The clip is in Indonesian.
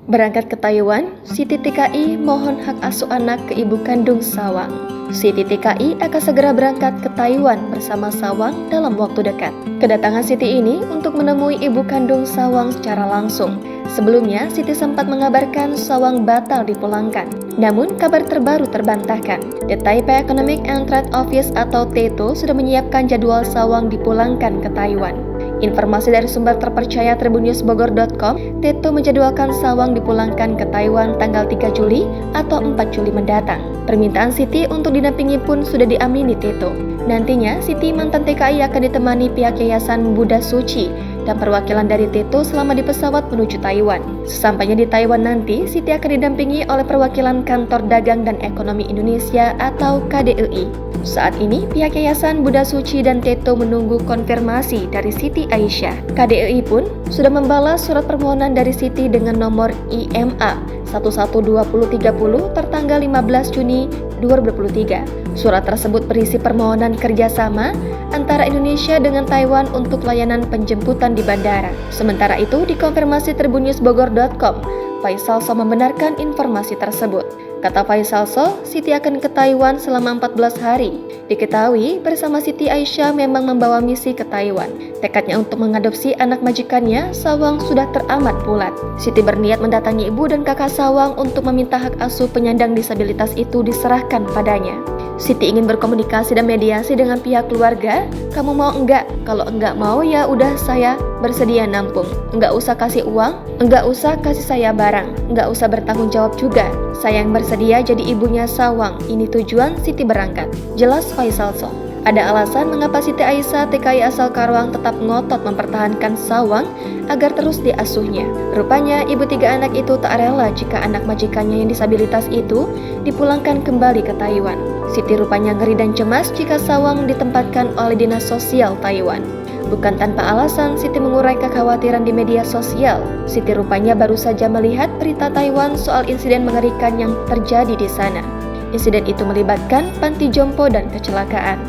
Berangkat ke Taiwan, Siti TKI mohon hak asuh anak ke ibu kandung Sawang. Siti TKI akan segera berangkat ke Taiwan bersama Sawang dalam waktu dekat. Kedatangan Siti ini untuk menemui ibu kandung Sawang secara langsung. Sebelumnya, Siti sempat mengabarkan Sawang batal dipulangkan. Namun, kabar terbaru terbantahkan. The Taipei Economic and Trade Office atau TETO sudah menyiapkan jadwal Sawang dipulangkan ke Taiwan. Informasi dari sumber terpercaya tribunnews.bogor.com, TETO menjadwalkan Sawang dipulangkan ke Taiwan tanggal 3 Juli atau 4 Juli mendatang. Permintaan Siti untuk didampingi pun sudah diamini TETO. Nantinya, Siti mantan TKI akan ditemani pihak Yayasan Buddha Suci dan perwakilan dari TETO selama di pesawat menuju Taiwan. Sesampainya di Taiwan nanti, Siti akan didampingi oleh perwakilan Kantor Dagang dan Ekonomi Indonesia atau KDEI. Saat ini, pihak Yayasan Buddha Suci dan TETO menunggu konfirmasi dari Siti Aisyah. KDEI pun sudah membalas surat permohonan dari Siti dengan nomor IMA 112030 tertanggal 15 Juni 2023. Surat tersebut berisi permohonan kerjasama antara Indonesia dengan Taiwan untuk layanan penjemputan di bandara. Sementara itu, dikonfirmasi tribunnews.bogor.com, Faisal So membenarkan informasi tersebut. Kata Faisal So, Siti akan ke Taiwan selama 14 hari. Diketahui, bersama Siti Aisyah memang membawa misi ke Taiwan. Tekadnya untuk mengadopsi anak majikannya, Sawang sudah teramat bulat. Siti berniat mendatangi ibu dan kakak Sawang untuk meminta hak asuh penyandang disabilitas itu diserahkan padanya. Siti ingin berkomunikasi dan mediasi dengan pihak keluarga. Kamu mau enggak? Kalau enggak mau ya udah, saya bersedia nampung. Enggak usah kasih uang, enggak usah kasih saya barang, enggak usah bertanggung jawab juga. Saya yang bersedia jadi ibunya Sawang. Ini tujuan Siti berangkat. Jelas Faisal So. Ada alasan mengapa Siti Aisyah TKI asal Karawang tetap ngotot mempertahankan Sawang agar terus diasuhnya. Rupanya ibu 3 anak itu tak rela jika anak majikannya yang disabilitas itu dipulangkan kembali ke Taiwan. Siti rupanya ngeri dan cemas jika Sawang ditempatkan oleh Dinas Sosial Taiwan. Bukan tanpa alasan, Siti mengurai kekhawatiran di media sosial. Siti rupanya baru saja melihat berita Taiwan soal insiden mengerikan yang terjadi di sana. Insiden itu melibatkan panti jompo dan kecelakaan.